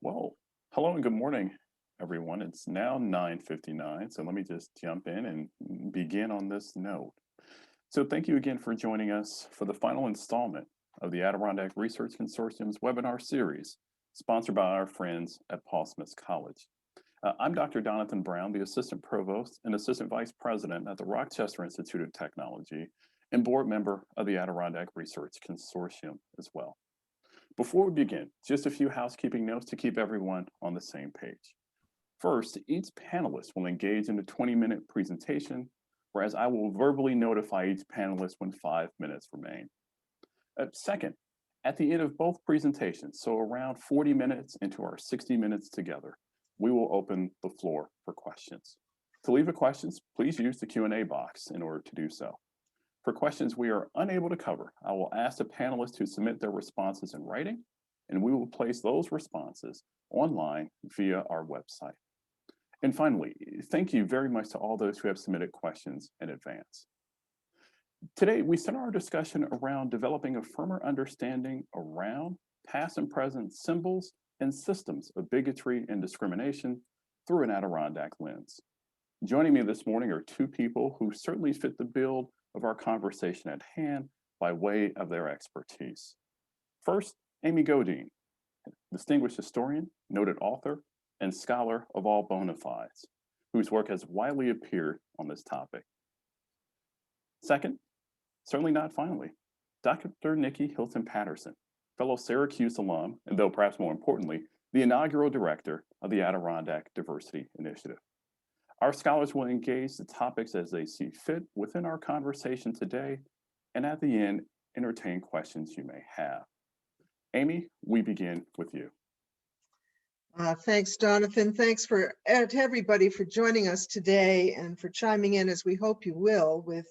Well, hello and good morning, everyone. It's now 9:59, so let me just jump in and begin on this note. So thank you again for joining us for the final installment of the Adirondack Research Consortium's webinar series, sponsored by our friends at Paul Smith College. I'm Dr. Donathan Brown, the Assistant Provost and Assistant Vice President at the Rochester Institute of Technology and board member of the Adirondack Research Consortium as well. Before we begin, just a few housekeeping notes to keep everyone on the same page. First, each panelist will engage in a 20-minute presentation, whereas I will verbally notify each panelist when 5 minutes remain. Second, at the end of both presentations, so around 40 minutes into our 60 minutes together, we will open the floor for questions. To leave a questions, please use the Q&A box in order to do so. For questions we are unable to cover, I will ask the panelists to submit their responses in writing, and we will place those responses online via our website. And finally, thank you very much to all those who have submitted questions in advance. Today, we center our discussion around developing a firmer understanding around past and present symbols and systems of bigotry and discrimination through an Adirondack lens. Joining me this morning are two people who certainly fit the bill of our conversation at hand by way of their expertise. First, Amy Godine, distinguished historian, noted author, and scholar of all bona fides, whose work has widely appeared on this topic. Second, certainly not finally, Dr. Nikki Hilton-Patterson, fellow Syracuse alum, and though perhaps more importantly, the inaugural director of the Adirondack Diversity Initiative. Our scholars will engage the topics as they see fit within our conversation today, and at the end, entertain questions you may have. Amy, we begin with you. Thanks, Jonathan. Thanks to everybody for joining us today and for chiming in, as we hope you will, with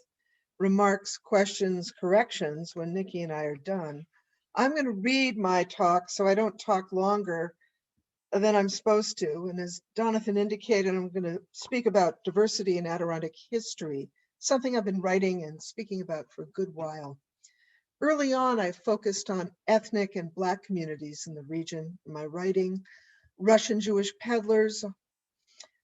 remarks, questions, corrections when Nikki and I are done. I'm going to read my talk so I don't talk longer than I'm supposed to. And as Jonathan indicated, I'm going to speak about diversity in Adirondack history, something I've been writing and speaking about for a good while. Early on, I focused on ethnic and Black communities in the region in my writing, Russian Jewish peddlers,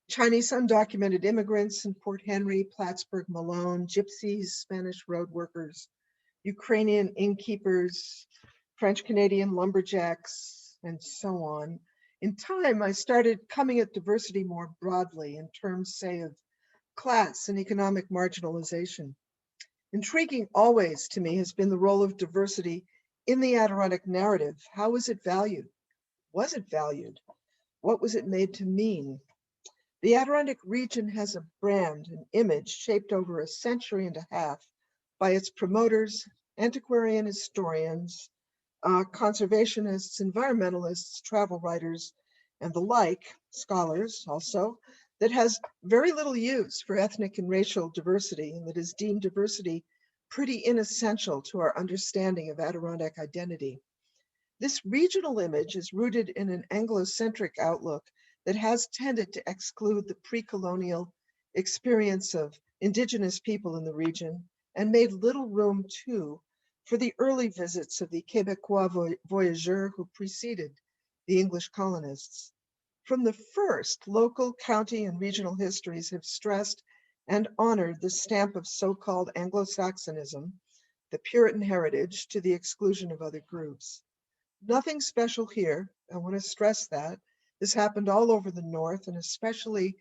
Chinese undocumented immigrants in Port Henry, Plattsburgh, Malone, gypsies, Spanish road workers, Ukrainian innkeepers, French Canadian lumberjacks, and so on. In time, I started coming at diversity more broadly in terms, say, of class and economic marginalization. Intriguing always to me has been the role of diversity in the Adirondack narrative. How was it valued? Was it valued? What was it made to mean? The Adirondack region has a brand, an image shaped over a century and a half by its promoters, antiquarian historians, conservationists, environmentalists, travel writers, and the like, scholars also, that has very little use for ethnic and racial diversity, and that has deemed diversity pretty inessential to our understanding of Adirondack identity. This regional image is rooted in an Anglo-centric outlook that has tended to exclude the pre-colonial experience of Indigenous people in the region and made little room, too, for the early visits of the Québécois voyageurs who preceded the English colonists. From the first, local, county, and regional histories have stressed and honored the stamp of so-called Anglo-Saxonism, the Puritan heritage, to the exclusion of other groups. Nothing special here, I want to stress that. This happened all over the North, and especially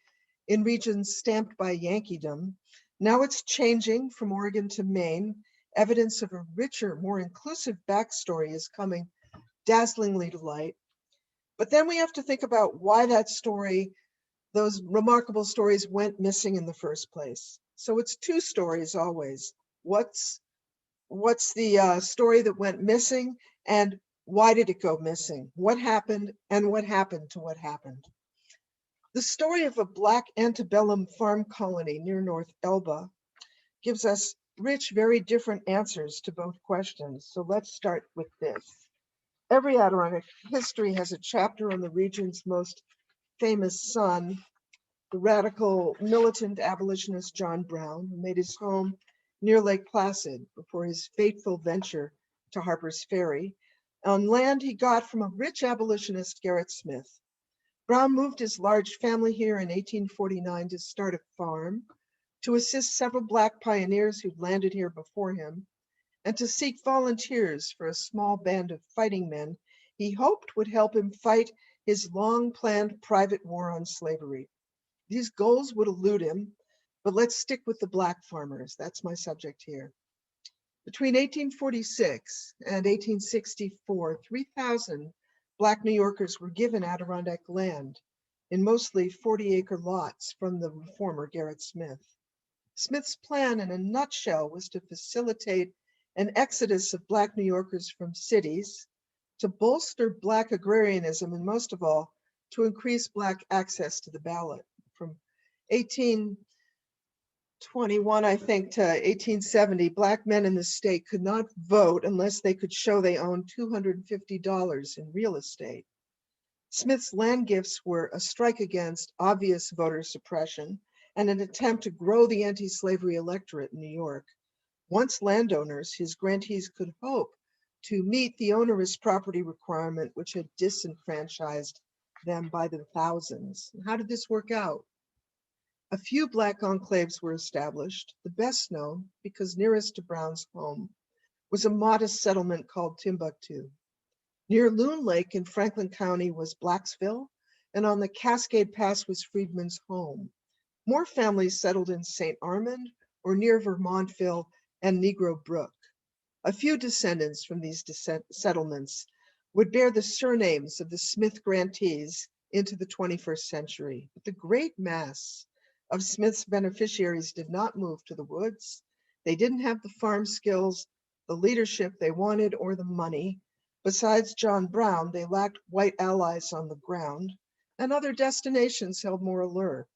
in regions stamped by Yankeedom. Now it's changing from Oregon to Maine. Evidence of a richer, more inclusive backstory is coming dazzlingly to light. But then we have to think about why that story, those remarkable stories, went missing in the first place. So it's two stories always. What's the story that went missing, and why did it go missing? What happened, and what happened to what happened? The story of a Black antebellum farm colony near North Elba gives us rich, very different answers to both questions. So let's start with this. Every Adirondack history has a chapter on the region's most famous son, the radical militant abolitionist John Brown, who made his home near Lake Placid before his fateful venture to Harper's Ferry. on land he got from a rich abolitionist, Gerrit Smith. Brown moved his large family here in 1849 to start a farm, to assist several Black pioneers who'd landed here before him, and to seek volunteers for a small band of fighting men he hoped would help him fight his long-planned private war on slavery. These goals would elude him, but let's stick with the Black farmers. That's my subject here. Between 1846 and 1864, 3,000 Black New Yorkers were given Adirondack land in mostly 40-acre lots from the reformer Gerrit Smith. Smith's plan in a nutshell was to facilitate an exodus of Black New Yorkers from cities, to bolster Black agrarianism, and most of all, to increase Black access to the ballot. From 1821, I think, to 1870, Black men in the state could not vote unless they could show they owned $250 in real estate. Smith's land gifts were a strike against obvious voter suppression and an attempt to grow the anti-slavery electorate in New York. Once landowners, his grantees could hope to meet the onerous property requirement which had disenfranchised them by the thousands. How did this work out? A few Black enclaves were established. The best known, because nearest to Brown's home, was a modest settlement called Timbuktu. Near Loon Lake in Franklin County was Blacksville, and on the Cascade Pass was Freedman's home. More families settled in St. Armand or near Vermontville and Negro Brook. A few descendants from these settlements would bear the surnames of the Smith grantees into the 21st century. But the great mass of Smith's beneficiaries did not move to the woods. They didn't have the farm skills, the leadership they wanted, or the money. Besides John Brown, they lacked white allies on the ground, and other destinations held more allure.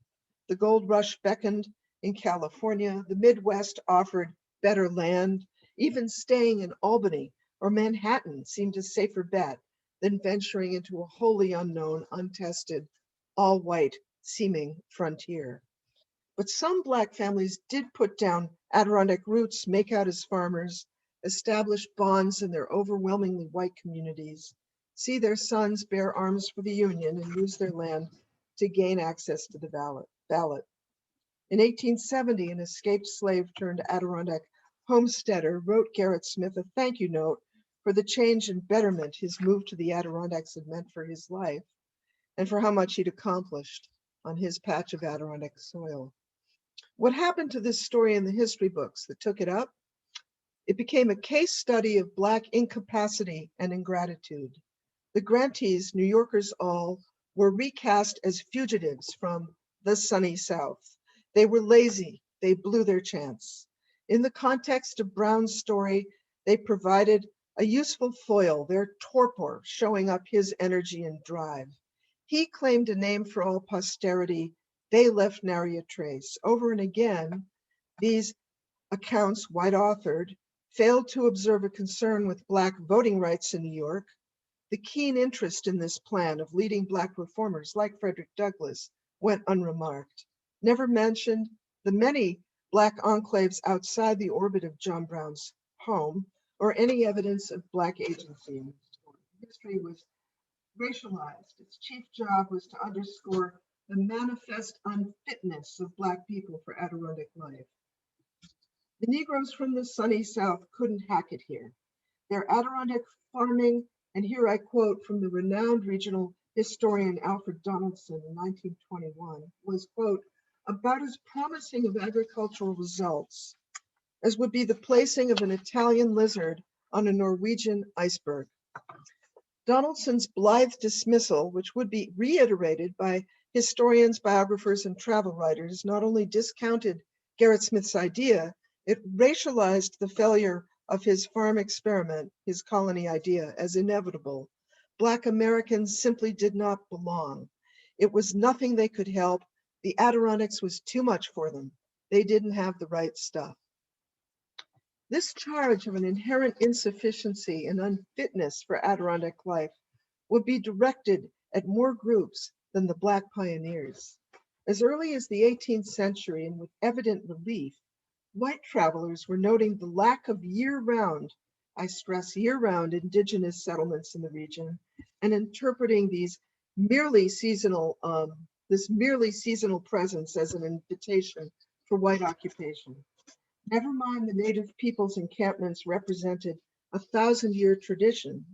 The gold rush beckoned in California. The Midwest offered better land. Even staying in Albany or Manhattan seemed a safer bet than venturing into a wholly unknown, untested, all-white seeming frontier. But some Black families did put down Adirondack roots, make out as farmers, establish bonds in their overwhelmingly white communities, see their sons bear arms for the Union, and use their land to gain access to the ballot. In 1870, an escaped slave turned Adirondack homesteader wrote Gerrit Smith a thank you note for the change and betterment his move to the Adirondacks had meant for his life and for how much he'd accomplished on his patch of Adirondack soil. What happened to this story in the history books that took it up? It became a case study of Black incapacity and ingratitude. The grantees, New Yorkers all, were recast as fugitives from the sunny South. They were lazy. They blew their chance. In the context of Brown's story, they provided a useful foil, their torpor, showing up his energy and drive. He claimed a name for all posterity. They left nary a trace. Over and again, these accounts, white authored, failed to observe a concern with Black voting rights in New York. The keen interest in this plan of leading Black reformers like Frederick Douglass went unremarked. Never mentioned the many Black enclaves outside the orbit of John Brown's home, or any evidence of Black agency in the story. History was racialized. Its chief job was to underscore the manifest unfitness of Black people for Adirondack life. The Negroes from the sunny South couldn't hack it here. Their Adirondack farming, and here I quote from the renowned regional historian Alfred Donaldson in 1921, was, quote, about as promising of agricultural results as would be the placing of an Italian lizard on a Norwegian iceberg. Donaldson's blithe dismissal, which would be reiterated by historians, biographers, and travel writers, not only discounted Gerrit Smith's idea, it racialized the failure of his farm experiment, his colony idea, as inevitable. Black Americans simply did not belong. It was nothing they could help. The Adirondacks was too much for them. They didn't have the right stuff. This charge of an inherent insufficiency and unfitness for Adirondack life would be directed at more groups than the Black pioneers. As early as the 18th century, and with evident relief, white travelers were noting the lack of year-round I stress year-round indigenous settlements in the region, and interpreting this merely seasonal presence as an invitation for white occupation. Never mind the native peoples' encampments represented a 1,000-year tradition.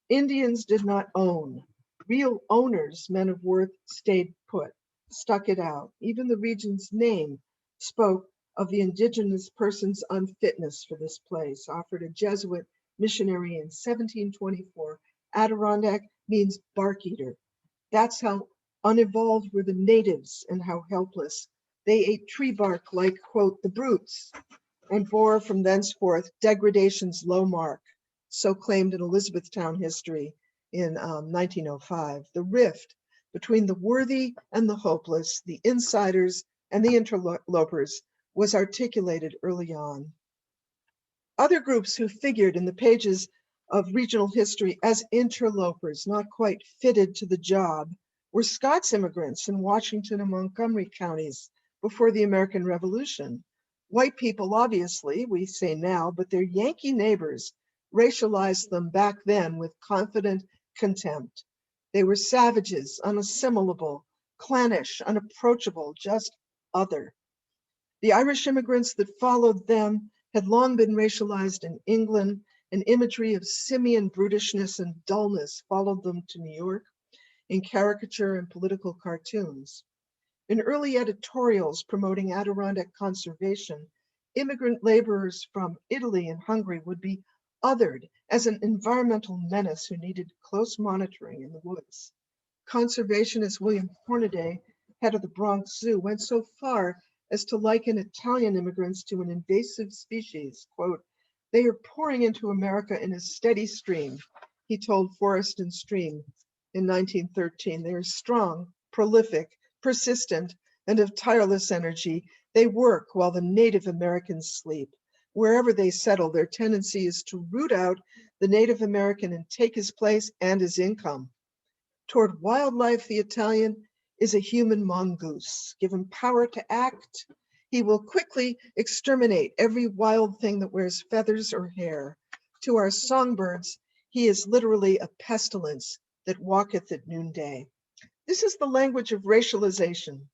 Indians did not own. Real owners, men of worth, stayed put, stuck it out. Even the region's name spoke of the indigenous person's unfitness for this place. Offered a Jesuit missionary in 1724, Adirondack means bark eater. That's how unevolved were the natives and how helpless. They ate tree bark like, quote, the brutes, and bore from thenceforth degradation's low mark, so claimed in Elizabethtown history in 1905. The rift between the worthy and the hopeless, the insiders and the interlopers, was articulated early on. Other groups who figured in the pages of regional history as interlopers, not quite fitted to the job, were Scots immigrants in Washington and Montgomery counties before the American Revolution. White people, obviously, we say now, but their Yankee neighbors racialized them back then with confident contempt. They were savages, unassimilable, clannish, unapproachable, just other. The Irish immigrants that followed them had long been racialized in England, and imagery of simian brutishness and dullness followed them to New York in caricature and political cartoons. In early editorials promoting Adirondack conservation, immigrant laborers from Italy and Hungary would be othered as an environmental menace who needed close monitoring in the woods. Conservationist William Hornaday, head of the Bronx Zoo, went so far as to liken Italian immigrants to an invasive species. Quote, "They are pouring into America in a steady stream," he told Forest and Stream in 1913. "They are strong, prolific, persistent, and of tireless energy. They work while the Native Americans sleep. Wherever they settle, their tendency is to root out the Native American and take his place and his income. Toward wildlife, the Italian is a human mongoose. Given power to act, he will quickly exterminate every wild thing that wears feathers or hair. To our songbirds, he is literally a pestilence that walketh at noonday." This is the language of racialization.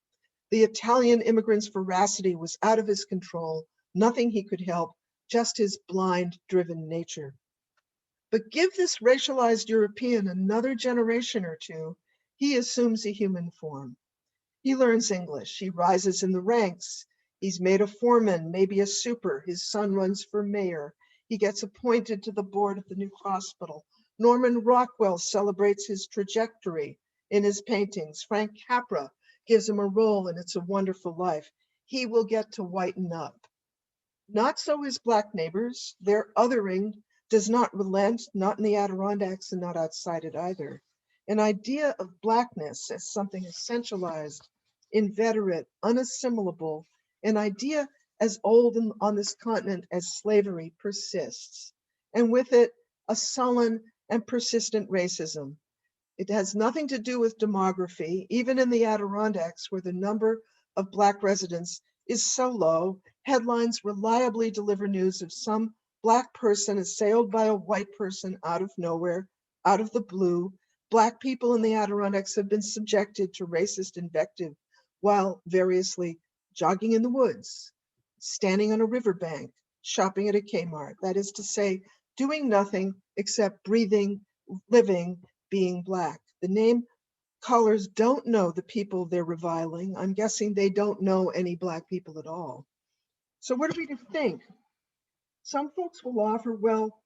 The Italian immigrant's veracity was out of his control, nothing he could help, just his blind, driven nature. But give this racialized European another generation or two, he assumes a human form. He learns English, he rises in the ranks, he's made a foreman, maybe a super, his son runs for mayor, he gets appointed to the board of the new hospital. Norman Rockwell celebrates his trajectory in his paintings. Frank Capra gives him a role in It's a Wonderful Life. He will get to whiten up. Not so his Black neighbors. Their othering does not relent, not in the Adirondacks and not outside it either. An idea of Blackness as something essentialized, inveterate, unassimilable, an idea as old on this continent as slavery persists, and with it a sullen and persistent racism. It has nothing to do with demography. Even in the Adirondacks, where the number of Black residents is so low, headlines reliably deliver news of some Black person assailed by a white person out of nowhere, out of the blue. Black people in the Adirondacks have been subjected to racist invective while variously jogging in the woods, standing on a riverbank, shopping at a Kmart. That is to say, doing nothing except breathing, living, being Black. The name callers don't know the people they're reviling. I'm guessing they don't know any Black people at all. So what are we to think? Some folks will offer, well,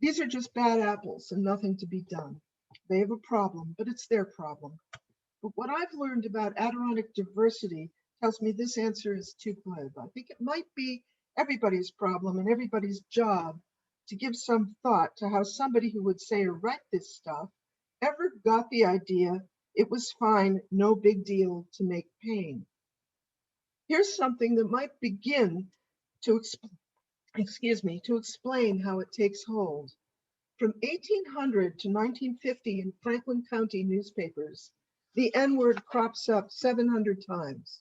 these are just bad apples and nothing to be done. They have a problem, but it's their problem. But what I've learned about Adirondack diversity tells me this answer is too glib. I think it might be everybody's problem and everybody's job to give some thought to how somebody who would say or write this stuff ever got the idea it was fine, no big deal to make pain. Here's something that might begin to explain how it takes hold. From 1800 to 1950 in Franklin County newspapers, the N-word crops up 700 times.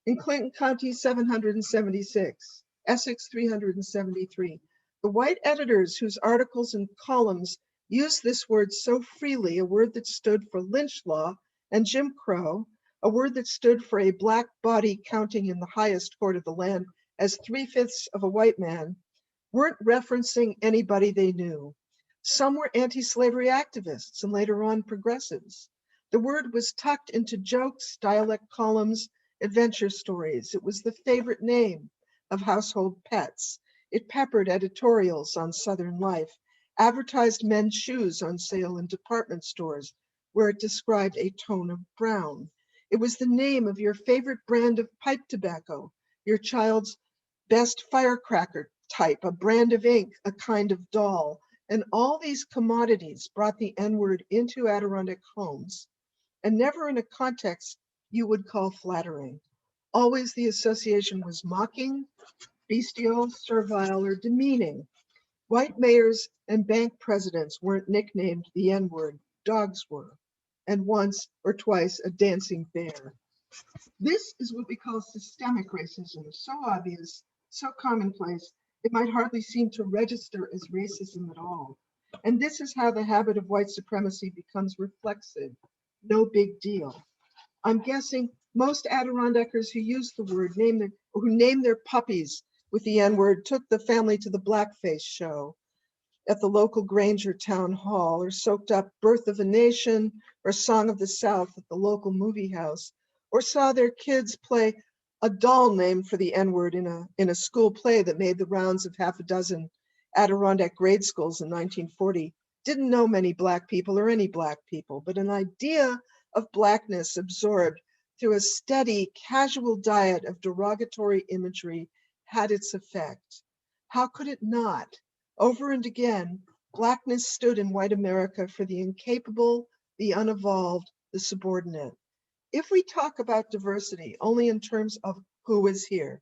In Clinton County, 776, Essex, 373, The white editors whose articles and columns used this word so freely, a word that stood for lynch law and Jim Crow, a word that stood for a black body counting in the highest court of the land as 3/5 of a white man, weren't referencing anybody they knew. Some were anti-slavery activists and later on progressives. The word was tucked into jokes, dialect columns, adventure stories. It was the favorite name of household pets. It peppered editorials on Southern life, advertised men's shoes on sale in department stores, where it described a tone of brown. It was the name of your favorite brand of pipe tobacco, your child's best firecracker type, a brand of ink, a kind of doll. And all these commodities brought the N-word into Adirondack homes, and never in a context you would call flattering. Always the association was mocking, bestial, servile, or demeaning. White mayors and bank presidents weren't nicknamed the N-word, dogs were, and once or twice a dancing bear. This is what we call systemic racism, so obvious, so commonplace, it might hardly seem to register as racism at all. And this is how the habit of white supremacy becomes reflexive. No big deal. I'm guessing most Adirondackers who use the word, who name their puppies with the N-word, took the family to the blackface show at the local Granger Town Hall, or soaked up Birth of a Nation or Song of the South at the local movie house, or saw their kids play a doll named for the N-word in a school play that made the rounds of half a dozen Adirondack grade schools in 1940. Didn't know many Black people or any Black people, but an idea of Blackness absorbed through a steady, casual diet of derogatory imagery had its effect. How could it not? Over and again, Blackness stood in white America for the incapable, the unevolved, the subordinate. If we talk about diversity only in terms of who is here,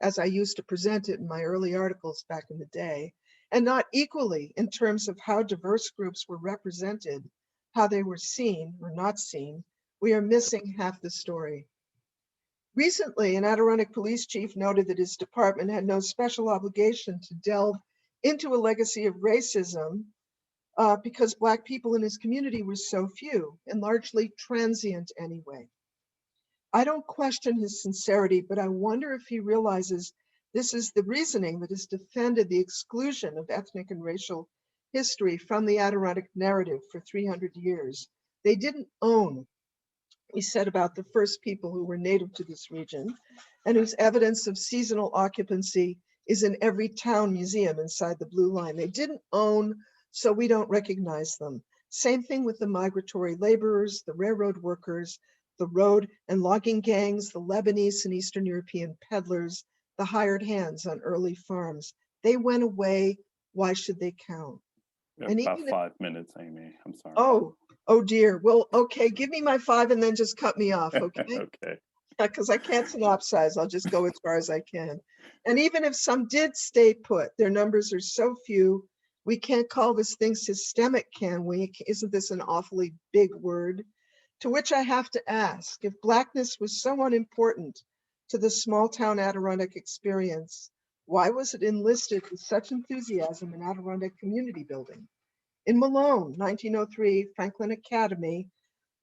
as I used to present it in my early articles back in the day, and not equally in terms of how diverse groups were represented, how they were seen or not seen, we are missing half the story. Recently, an Adirondack police chief noted that his department had no special obligation to delve into a legacy of racism because Black people in his community were so few and largely transient anyway. I don't question his sincerity, but I wonder if he realizes this is the reasoning that has defended the exclusion of ethnic and racial history from the Adirondack narrative for 300 years. They didn't own, we said, about the first people who were native to this region and whose evidence of seasonal occupancy is in every town museum inside the blue line. They didn't own, so we don't recognize them. Same thing with the migratory laborers, the railroad workers, the road and logging gangs, the Lebanese and Eastern European peddlers, the hired hands on early farms. They went away. Why should they count? And about 5 minutes, Amy. I'm sorry. Oh dear. Well, okay, give me my 5 and then just cut me off, okay? Okay. Because I can't synopsize, I'll just go as far as I can. And even if some did stay put, their numbers are so few, we can't call this thing systemic, can we? Isn't this an awfully big word? To which I have to ask, if Blackness was so unimportant to the small town Adirondack experience, why was it enlisted with such enthusiasm in Adirondack community building? In Malone, 1903, Franklin Academy,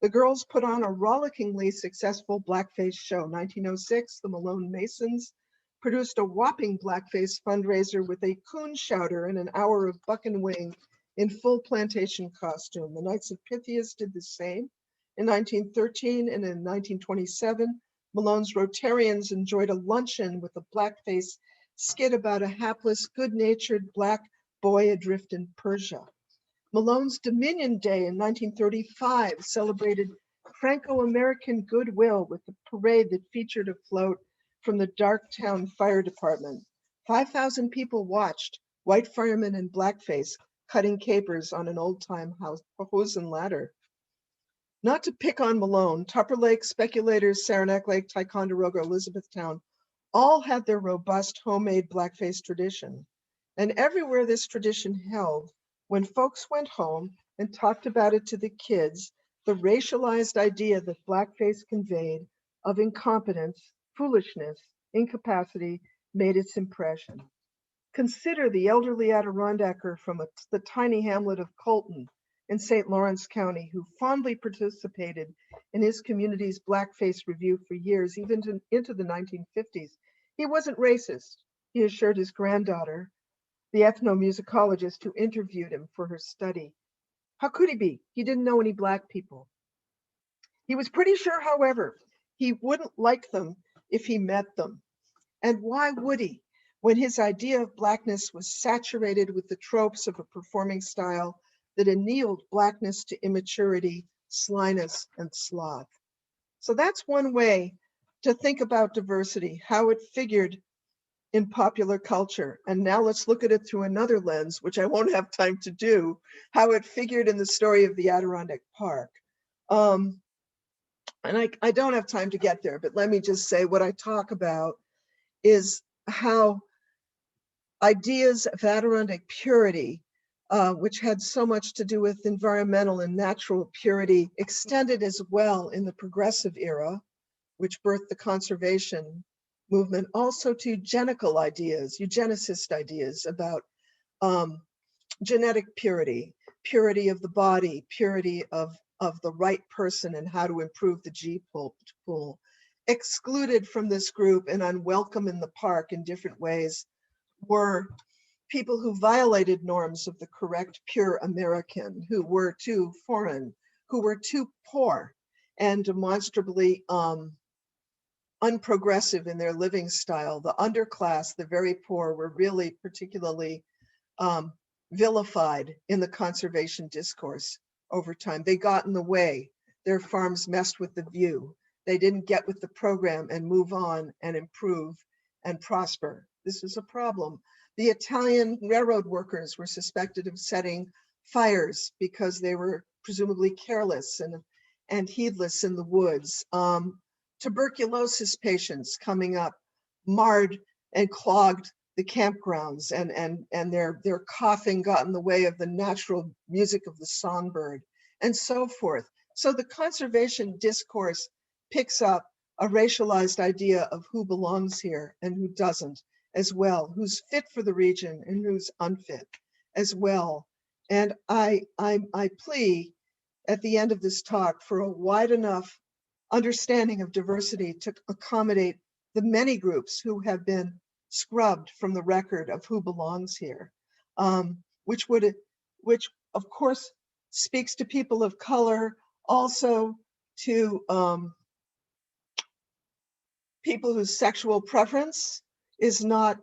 the girls put on a rollickingly successful blackface show. 1906, the Malone Masons produced a whopping blackface fundraiser with a coon shouter and an hour of buck and wing in full plantation costume. The Knights of Pythias did the same. In 1913 and in 1927, Malone's Rotarians enjoyed a luncheon with a blackface skit about a hapless, good-natured Black boy adrift in Persia. Malone's Dominion Day in 1935 celebrated Franco-American goodwill with a parade that featured a float from the Darktown Fire Department. 5,000 people watched white firemen in blackface cutting capers on an old-time hose and ladder. Not to pick on Malone, Tupper Lake, Speculators, Saranac Lake, Ticonderoga, Elizabethtown, all had their robust homemade blackface tradition. And everywhere this tradition held, when folks went home and talked about it to the kids, the racialized idea that blackface conveyed of incompetence, foolishness, incapacity made its impression. Consider the elderly Adirondacker from the tiny hamlet of Colton in St. Lawrence County, who fondly participated in his community's blackface review for years, even into the 1950s. He wasn't racist, he assured his granddaughter, the ethnomusicologist who interviewed him for her study. How could he be? He didn't know any Black people. He was pretty sure, however, he wouldn't like them if he met them. And why would he, when his idea of Blackness was saturated with the tropes of a performing style that annealed Blackness to immaturity, slyness, and sloth? So that's one way to think about diversity, how it figured in popular culture. And now let's look at it through another lens, which I won't have time to do, how it figured in the story of the Adirondack Park. And I don't have time to get there, but let me just say what I talk about is how ideas of Adirondack purity, which had so much to do with environmental and natural purity, extended as well in the progressive era, which birthed the conservation movement, also to eugenical ideas, eugenicist ideas about genetic purity, purity of the body, purity of the right person, and how to improve the gene pool. Excluded from this group and unwelcome in the park in different ways were people who violated norms of the correct pure American, who were too foreign, who were too poor and demonstrably unprogressive in their living style. The underclass, the very poor, were really particularly vilified in the conservation discourse over time. They got in the way. Their farms messed with the view. They didn't get with the program and move on and improve and prosper. This was a problem. The Italian railroad workers were suspected of setting fires because they were presumably careless and heedless in the woods. Tuberculosis patients coming up marred and clogged the campgrounds, and their coughing got in the way of the natural music of the songbird, and so forth. So the conservation discourse picks up a racialized idea of who belongs here and who doesn't as well, who's fit for the region and who's unfit as well. And I plea at the end of this talk for a wide enough understanding of diversity to accommodate the many groups who have been scrubbed from the record of who belongs here, which of course speaks to people of color, also to people whose sexual preference is not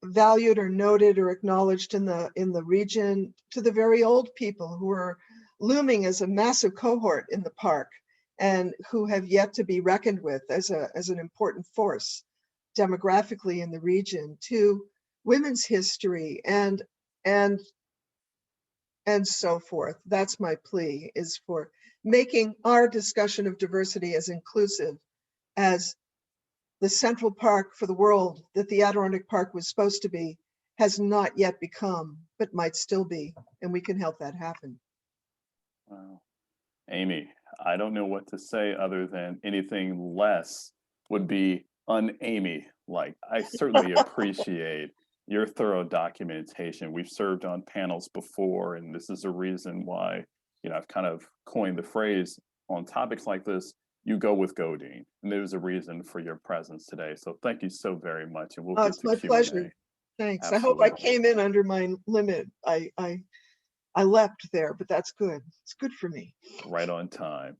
valued or noted or acknowledged in the region, to the very old people who are looming as a massive cohort in the park and who have yet to be reckoned with as an important force demographically in the region, to women's history and so forth. That's my plea, is for making our discussion of diversity as inclusive as the Central Park for the world that the Adirondack Park was supposed to be has not yet become, but might still be, and we can help that happen. Wow. Amy, I don't know what to say other than anything less would be un-Amy. Like, I certainly appreciate your thorough documentation. We've served on panels before, and this is a reason why, I've kind of coined the phrase on topics like this, you go with Godine. And there's a reason for your presence today. So thank you so very much. And we'll get It's to my Q&A. pleasure. Thanks. Absolutely. I hope I came in under my limit. I leapt there, but that's good. It's good for me. Right on time.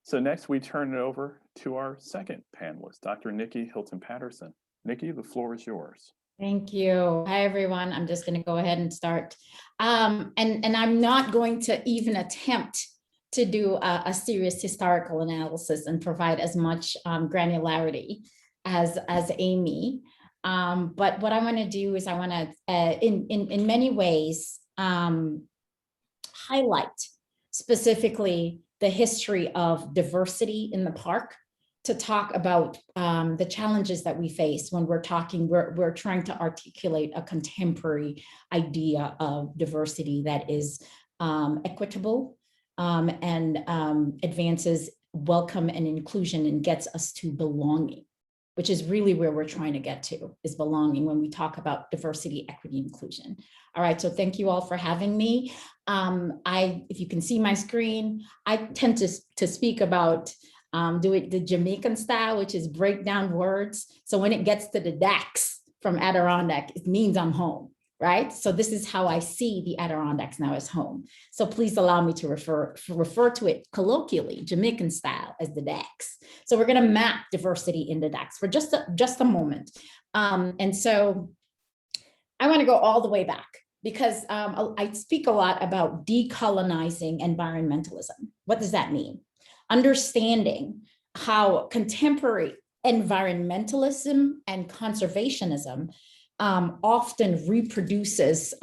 So next we turn it over to our second panelist, Dr. Nikki Hilton-Patterson. Nikki, the floor is yours. Thank you. Hi, everyone. I'm just going to go ahead and start. And I'm not going to even attempt to do a serious historical analysis and provide as much granularity as Amy. But what I want to do is I want to, in many ways, highlight specifically the history of diversity in the park, to talk about the challenges that we face when we're trying to articulate a contemporary idea of diversity that is equitable and advances welcome and inclusion and gets us to belonging. which is really where we're trying to get to, is belonging when we talk about diversity, equity, inclusion. All right, so thank you all for having me. If you can see my screen, I tend to speak about do it the Jamaican style, which is break down words. So when it gets to the Dax from Adirondack, it means I'm home, right? So this is how I see the Adirondacks now as home. So please allow me to refer to it colloquially, Jamaican style, as the Dax. So we're going to map diversity in the Dax for just a moment. And so I want to go all the way back because I speak a lot about decolonizing environmentalism. What does that mean? Understanding how contemporary environmentalism and conservationism often reproduces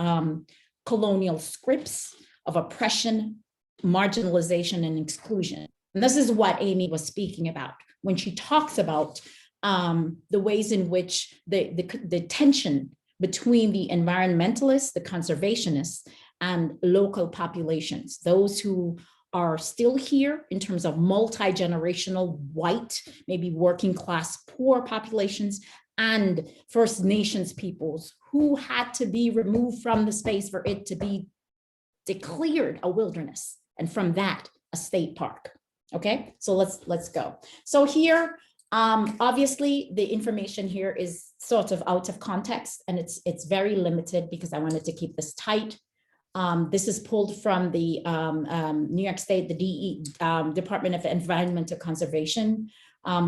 colonial scripts of oppression, marginalization, and exclusion. And this is what Amy was speaking about when she talks about the ways in which the tension between the environmentalists, the conservationists, and local populations, those who are still here in terms of multi-generational white, maybe working class poor populations, and First Nations peoples who had to be removed from the space for it to be declared a wilderness, and from that, a state park. Okay, so let's go. So here, obviously, the information here is sort of out of context, and it's very limited because I wanted to keep this tight. This is pulled from the New York State, the Department of Environmental Conservation,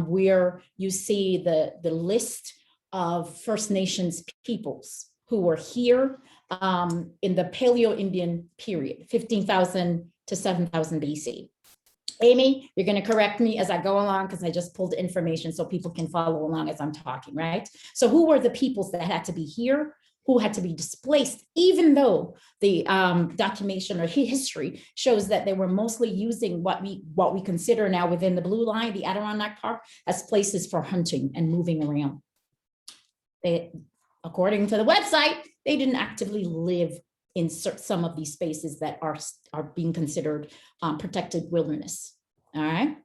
where you see the list of First Nations peoples who were here in the Paleo-Indian period, 15,000 to 7,000 BC. Amy, you're going to correct me as I go along because I just pulled information so people can follow along as I'm talking, right? So who were the peoples that had to be here? Who had to be displaced, even though the documentation or history shows that they were mostly using what we consider now within the blue line, the Adirondack Park, as places for hunting and moving around. According to the website, they didn't actively live in some of these spaces that are being considered protected wilderness. All right.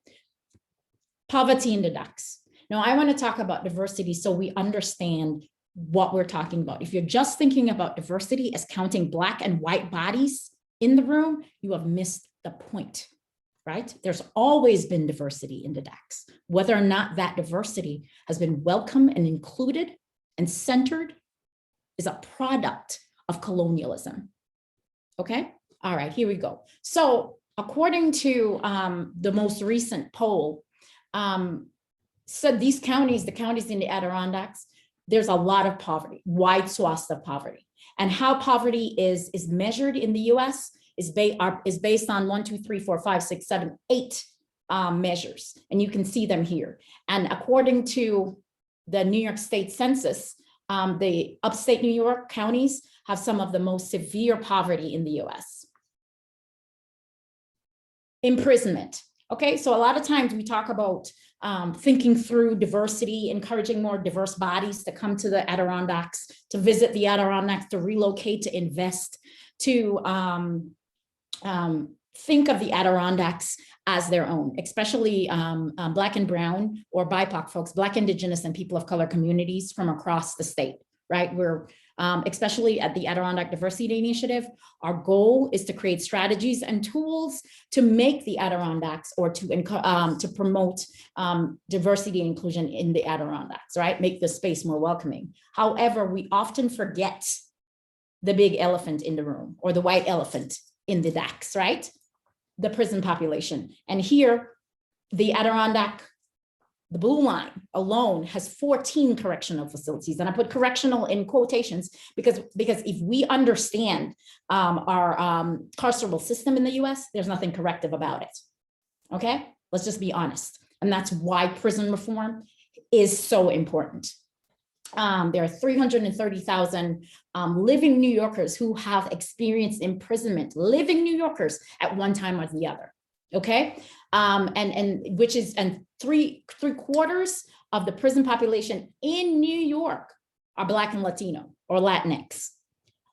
Poverty in the Dax. Now, I want to talk about diversity so we understand what we're talking about. If you're just thinking about diversity as counting Black and white bodies in the room, you have missed the point, right? There's always been diversity in the Dax. Whether or not that diversity has been welcome and included and centered is a product of colonialism. Okay, all right, here we go. So according to the most recent poll, said these counties, the counties in the Adirondacks, there's a lot of poverty, wide swaths of poverty. And how poverty is measured in the US is based on 1, 2, 3, 4, 5, 6, 7, 8 measures. And you can see them here. And according to the New York State Census, the upstate New York counties have some of the most severe poverty in the US. Imprisonment. Okay, so a lot of times we talk about thinking through diversity, encouraging more diverse bodies to come to the Adirondacks, to visit the Adirondacks, to relocate, to invest, to think of the Adirondacks as their own, especially Black and Brown or BIPOC folks, Black, Indigenous, and people of color communities from across the state, right? We're especially at the Adirondack Diversity Initiative, our goal is to create strategies and tools to make the Adirondacks or to promote diversity and inclusion in the Adirondacks, right? Make the space more welcoming. However, we often forget the big elephant in the room or the white elephant in the Dax, right? The prison population. And here, the Adirondack, the blue line alone has 14 correctional facilities. And I put correctional in quotations because if we understand our carceral system in the US, there's nothing corrective about it. Okay, let's just be honest. And that's why prison reform is so important. There are 330,000 living New Yorkers who have experienced imprisonment, living New Yorkers at one time or the other. Okay, and which is three quarters of the prison population in New York are Black and Latino or Latinx,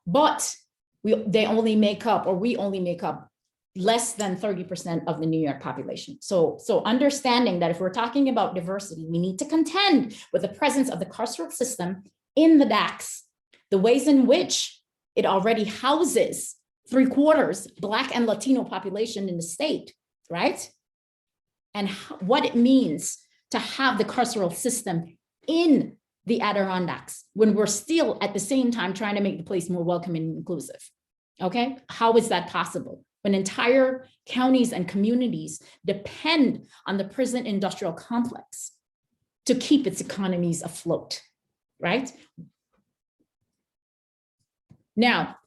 but we only make up less than 30% of the New York population. So understanding that if we're talking about diversity, we need to contend with the presence of the carceral system in the DACs, the ways in which it already houses 3/4 Black and Latino population in the state, right? And what it means to have the carceral system in the Adirondacks when we're still at the same time trying to make the place more welcoming and inclusive. Okay, how is that possible? When entire counties and communities depend on the prison industrial complex to keep its economies afloat, right? Now,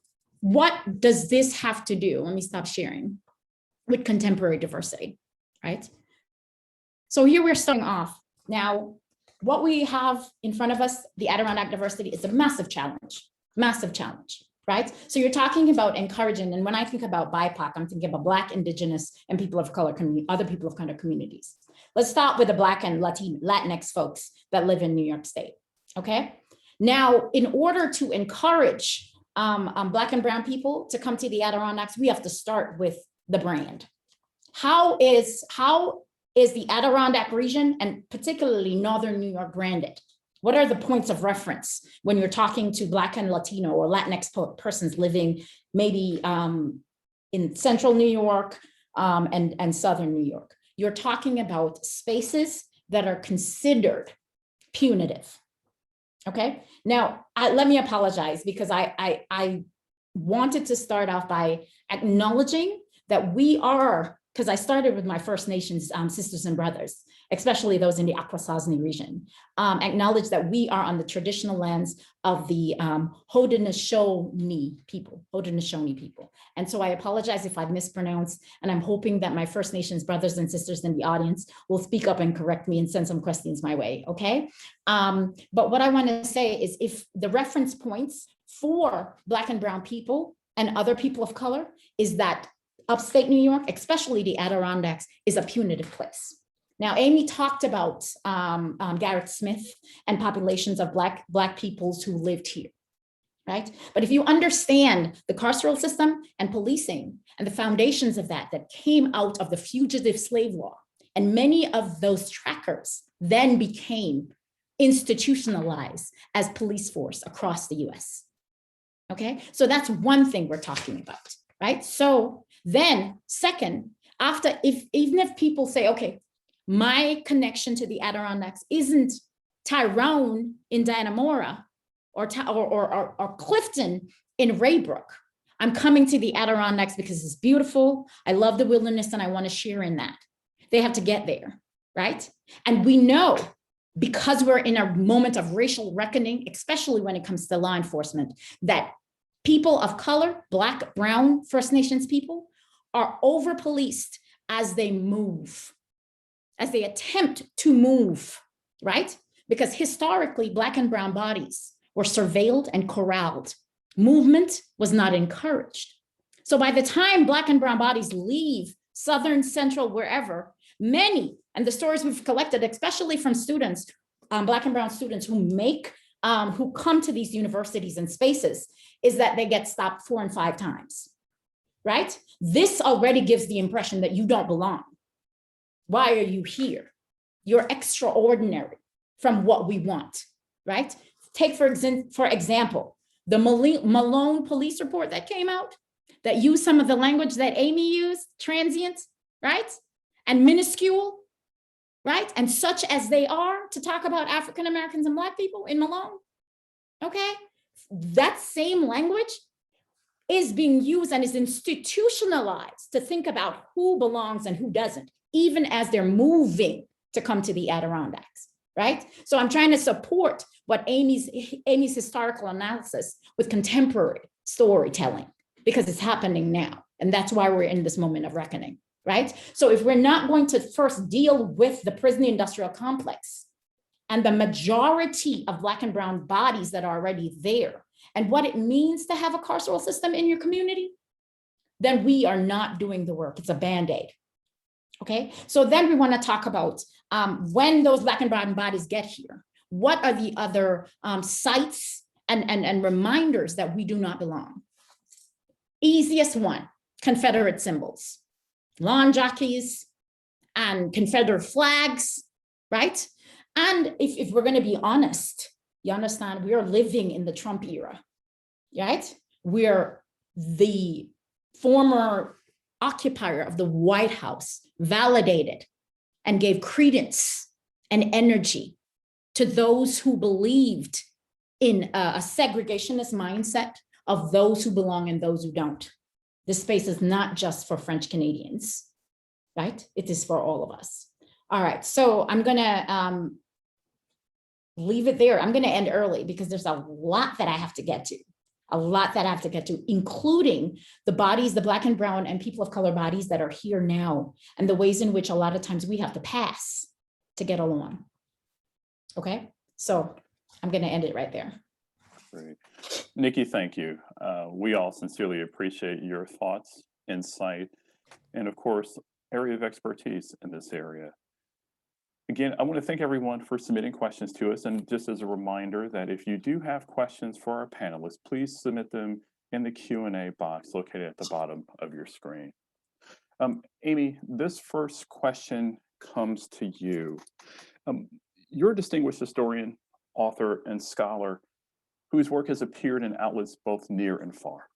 what does this have to do? Let me stop sharing with contemporary diversity, right? So here we're starting off. Now, what we have in front of us, the Adirondack diversity, is a massive challenge, right? So you're talking about encouraging, and when I think about BIPOC, I'm thinking about Black, Indigenous, and people of color, other people of color communities. Let's start with the Black and Latinx folks that live in New York State, okay? Now, in order to encourage Black and brown people to come to the Adirondacks, we have to start with the brand. How is the Adirondack region, and particularly Northern New York, branded? What are the points of reference when you're talking to Black and Latino or Latinx persons living maybe in Central New York and Southern New York? You're talking about spaces that are considered punitive. Okay, now let me apologize because I wanted to start off by acknowledging that we are, because I started with my First Nations sisters and brothers, especially those in the Akwesasne region, acknowledge that we are on the traditional lands of the Haudenosaunee people. And so I apologize if I mispronounced, and I'm hoping that my First Nations brothers and sisters in the audience will speak up and correct me and send some questions my way, okay? But what I want to say is if the reference points for Black and brown people and other people of color is that upstate New York, especially the Adirondacks, is a punitive place. Now, Amy talked about Garrett Smith and populations of Black peoples who lived here, right? But if you understand the carceral system and policing and the foundations of that came out of the fugitive slave law, and many of those trackers then became institutionalized as police force across the US, okay? So that's one thing we're talking about, right? So then second, even if people say, okay, my connection to the Adirondacks isn't Tyrone in Dannemora or Clifton in Raybrook. I'm coming to the Adirondacks because it's beautiful. I love the wilderness and I want to share in that. They have to get there, right? And we know because we're in a moment of racial reckoning, especially when it comes to law enforcement, that people of color, Black, brown, First Nations people are over-policed as they move, as they attempt to move, right? Because historically, Black and brown bodies were surveilled and corralled. Movement was not encouraged. So by the time Black and brown bodies leave Southern, Central, wherever, many, and the stories we've collected, especially from students, Black and brown students who come to these universities and spaces, is that they get stopped 4 and 5 times, right? This already gives the impression that you don't belong. Why are you here? You're extraordinary from what we want, right? Take for example, the Malone police report that came out that used some of the language that Amy used, transient, right? And minuscule, right? And such as they are to talk about African Americans and Black people in Malone, okay? That same language is being used and is institutionalized to think about who belongs and who doesn't, even as they're moving to come to the Adirondacks, right? So I'm trying to support what Amy's historical analysis with contemporary storytelling, because it's happening now. And that's why we're in this moment of reckoning, right? So if we're not going to first deal with the prison industrial complex and the majority of Black and brown bodies that are already there, and what it means to have a carceral system in your community, then we are not doing the work. It's a Band-Aid, okay? So then we want to talk about when those Black and brown bodies get here, what are the other sites and reminders that we do not belong? Easiest one, Confederate symbols, lawn jockeys and Confederate flags, right? And if we're going to be honest, you understand, we are living in the Trump era, right? We're the former occupier of the White House validated and gave credence and energy to those who believed in a segregationist mindset of those who belong and those who don't. This space is not just for French Canadians, right? It is for all of us. All right, so I'm gonna leave it there. I'm gonna end early because there's a lot that I have to get to, including the bodies, the Black and brown and people of color bodies that are here now, and the ways in which a lot of times we have to pass to get along. Okay, so I'm gonna end it right there. Great. Nikki, thank you. We all sincerely appreciate your thoughts, insight, and of course, area of expertise in this area. Again, I want to thank everyone for submitting questions to us. And just as a reminder that if you do have questions for our panelists, please submit them in the Q&A box located at the bottom of your screen. Amy, this first question comes to you. You're a distinguished historian, author, and scholar whose work has appeared in outlets both near and far.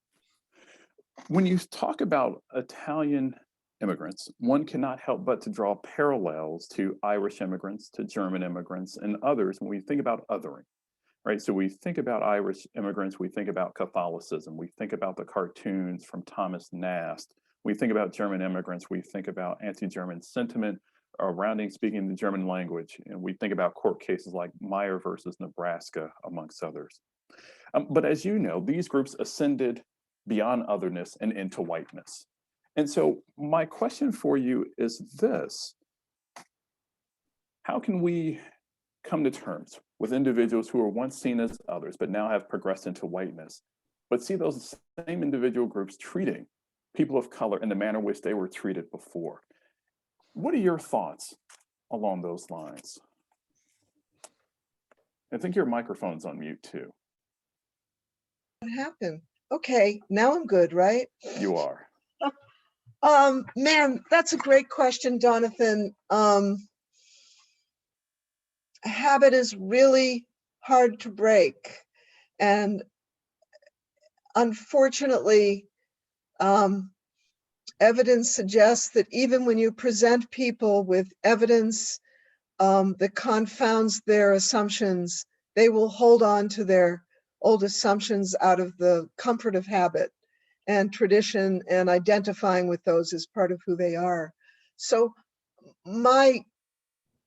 When you talk about Italian immigrants, one cannot help but to draw parallels to Irish immigrants, to German immigrants, and others when we think about othering, right? So we think about Irish immigrants, we think about Catholicism, we think about the cartoons from Thomas Nast, we think about German immigrants, we think about anti-German sentiment surrounding speaking the German language, and we think about court cases like Meyer versus Nebraska, amongst others. But as you know, these groups ascended beyond otherness and into whiteness. And so my question for you is this: how can we come to terms with individuals who were once seen as others, but now have progressed into whiteness, but see those same individual groups treating people of color in the manner in which they were treated before? What are your thoughts along those lines? I think your microphone's on mute too. What happened? Okay, now I'm good, right? You are. Man, that's a great question, Jonathan. Habit is really hard to break. And unfortunately, evidence suggests that even when you present people with evidence that confounds their assumptions, they will hold on to their old assumptions out of the comfort of habit and tradition, and identifying with those as part of who they are. So my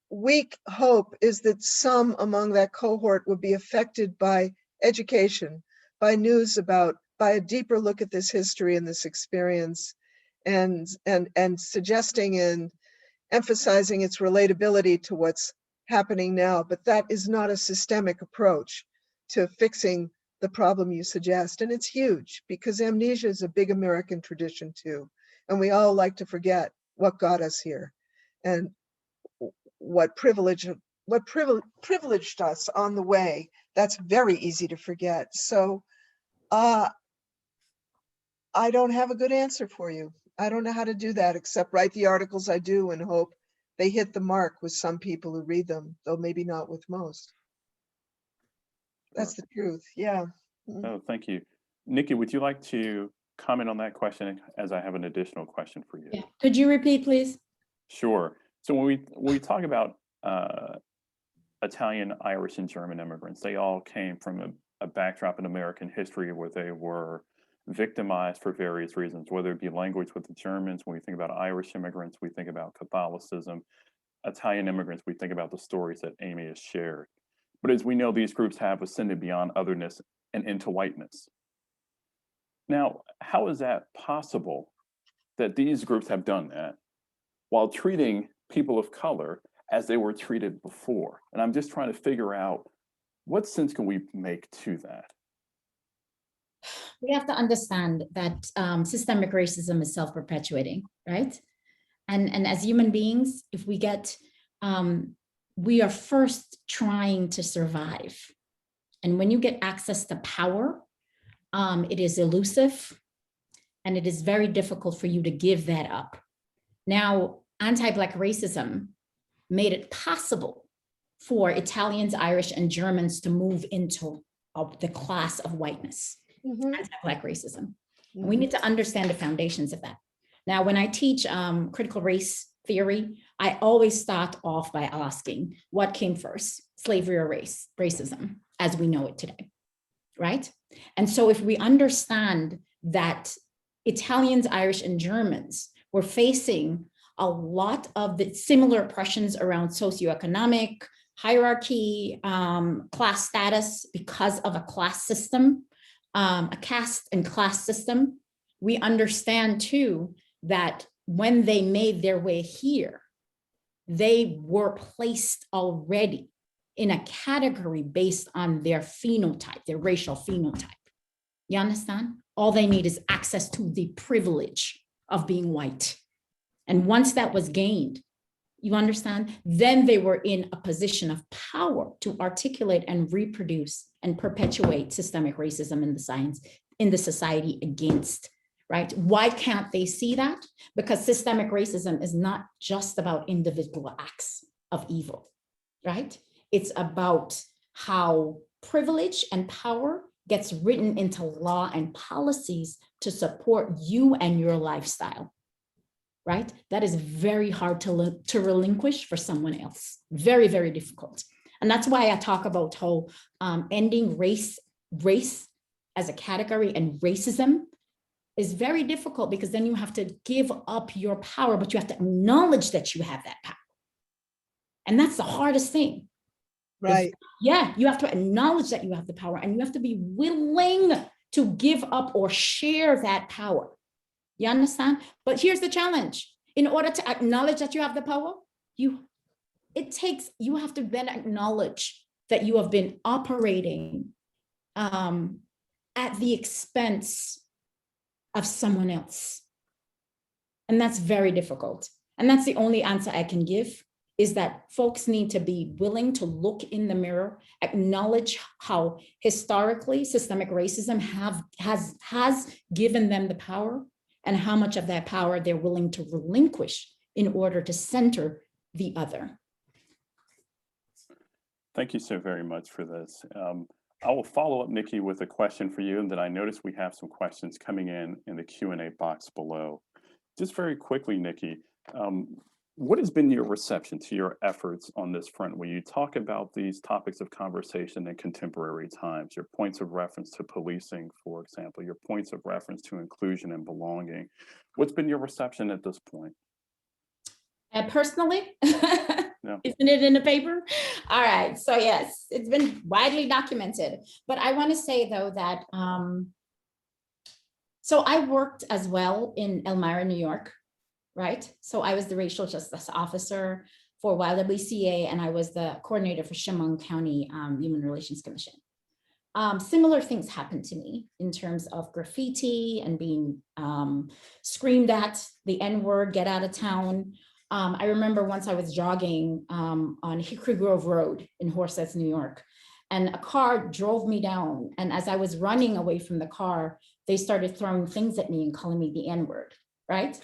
weak hope is that some among that cohort would be affected by education, by news about, by a deeper look at this history and this experience, and suggesting and emphasizing its relatability to what's happening now. But that is not a systemic approach to fixing the problem you suggest. And it's huge because amnesia is a big American tradition too. And we all like to forget what got us here and what privileged us on the way. That's very easy to forget. So I don't have a good answer for you. I don't know how to do that except write the articles I do and hope they hit the mark with some people who read them, though maybe not with most. That's the truth. Yeah. Oh, thank you. Nikki, would you like to comment on that question as I have an additional question for you? Yeah. Could you repeat, please? Sure. So when we talk about Italian, Irish, and German immigrants, they all came from a backdrop in American history where they were victimized for various reasons, whether it be language with the Germans. When we think about Irish immigrants, we think about Catholicism. Italian immigrants, we think about the stories that Amy has shared. But as we know, these groups have ascended beyond otherness and into whiteness. Now, how is that possible that these groups have done that while treating people of color as they were treated before? And I'm just trying to figure out what sense can we make to that? We have to understand that systemic racism is self-perpetuating, right? And as human beings, if we get, we are first trying to survive. And when you get access to power, it is elusive And it is very difficult for you to give that up. Now, anti-Black racism made it possible for Italians, Irish, and Germans to move into the class of whiteness, anti-Black racism. And we need to understand the foundations of that. Now, when I teach critical race theory, I always start off by asking, what came first, slavery or racism, as we know it today, right? And so if we understand that Italians, Irish, and Germans were facing a lot of the similar oppressions around socioeconomic hierarchy, class status, because of a class system, a caste and class system, we understand too that when they made their way here, they were placed already in a category based on their phenotype, their racial phenotype. You understand? All they need is access to the privilege of being white. And once that was gained, you understand, then they were in a position of power to articulate and reproduce and perpetuate systemic racism in the society against, right? Why can't they see that? Because systemic racism is not just about individual acts of evil, right? It's about how privilege and power gets written into law and policies to support you and your lifestyle, right? That is very hard to relinquish for someone else. Very, very difficult. And that's why I talk about how ending race as a category and racism is very difficult, because then you have to give up your power, but you have to acknowledge that you have that power. And that's the hardest thing. Right. Yeah, you have to acknowledge that you have the power, and you have to be willing to give up or share that power. You understand? But here's the challenge. In order to acknowledge that you have the power, you have to then acknowledge that you have been operating at the expense of someone else. And that's very difficult. And that's the only answer I can give, is that folks need to be willing to look in the mirror, acknowledge how historically systemic racism has given them the power, and how much of that power they're willing to relinquish in order to center the other. Thank you so very much for this. I will follow up, Nikki, with a question for you, and then I notice we have some questions coming in the Q&A box below. Just very quickly, Nikki, what has been your reception to your efforts on this front when you talk about these topics of conversation in contemporary times, your points of reference to policing, for example, your points of reference to inclusion and belonging? What's been your reception at this point? Personally, Yeah. Isn't it in the paper? All right, so yes, it's been widely documented. But I want to say though that, so I worked as well in Elmira, New York, right? So I was the racial justice officer for YWCA, and I was the coordinator for Chemung County Human Relations Commission. Similar things happened to me in terms of graffiti and being screamed at, the N-word, get out of town. I remember once I was jogging on Hickory Grove Road in Horseheads, New York, and a car drove me down. And as I was running away from the car, they started throwing things at me and calling me the N-word, right?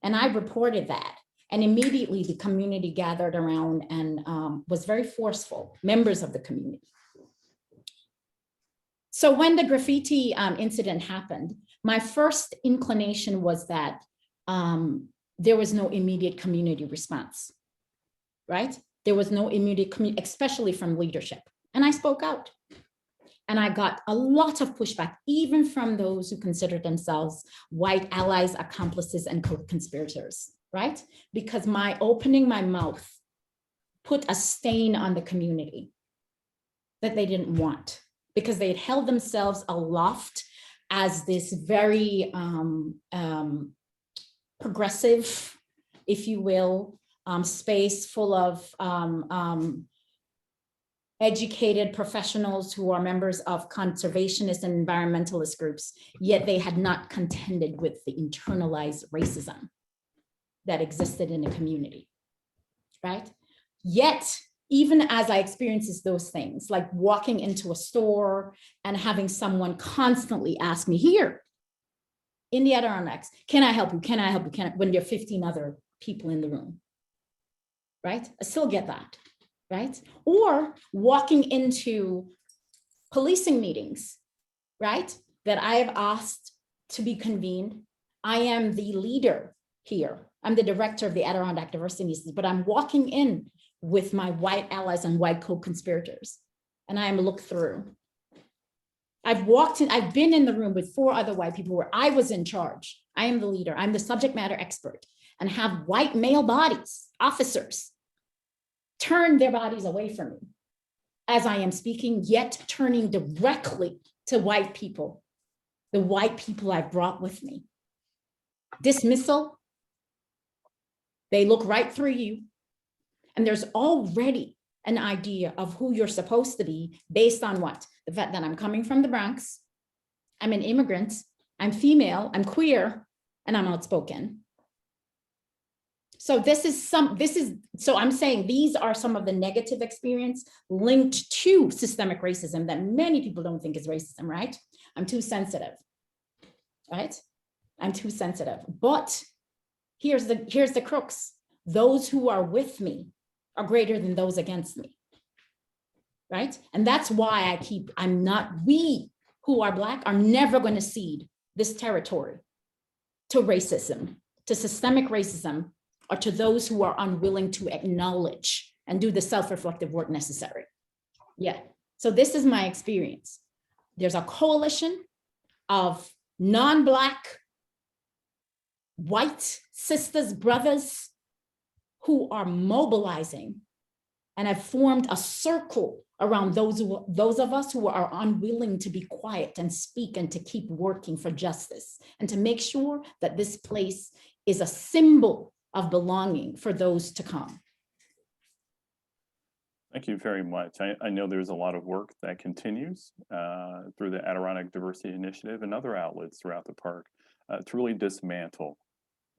And I reported that. And immediately the community gathered around and was very forceful, members of the community. So when the graffiti incident happened, my first inclination was that there was no immediate community response, right? There was no immediate community, especially from leadership. And I spoke out. And I got a lot of pushback, even from those who considered themselves white allies, accomplices, and co-conspirators, right? Because my opening my mouth put a stain on the community that they didn't want, because they had held themselves aloft as this very progressive, if you will, space full of educated professionals who are members of conservationist and environmentalist groups, yet they had not contended with the internalized racism that existed in the community, right? Yet, even as I experienced those things, like walking into a store and having someone constantly ask me, here, in the Adirondacks, can I help you? Can I help you? When there are 15 other people in the room, right? I still get that, right? Or walking into policing meetings, right? That I have asked to be convened. I am the leader here. I'm the director of the Adirondack Diversity Institute, but I'm walking in with my white allies and white co-conspirators, and I am looked through. I've been in the room with 4 other white people where I was in charge. I am the leader. I'm the subject matter expert, and have white male bodies, officers, turn their bodies away from me as I am speaking, yet turning directly to white people, the white people I've brought with me. Dismissal, they look right through you. And there's already an idea of who you're supposed to be based on what? The fact that I'm coming from the Bronx, I'm an immigrant, I'm female, I'm queer, and I'm outspoken. So so I'm saying these are some of the negative experience linked to systemic racism that many people don't think is racism, right? I'm too sensitive, right? I'm too sensitive. But here's the crux. Those who are with me are greater than those against me, right? And that's why we who are Black are never going to cede this territory to racism, to systemic racism, or to those who are unwilling to acknowledge and do the self-reflective work necessary. Yeah, so this is my experience. There's a coalition of non-Black, white sisters, brothers, who are mobilizing and have formed a circle around those of us who are unwilling to be quiet and speak and to keep working for justice and to make sure that this place is a symbol of belonging for those to come. Thank you very much. I know there's a lot of work that continues through the Adirondack Diversity Initiative and other outlets throughout the park to really dismantle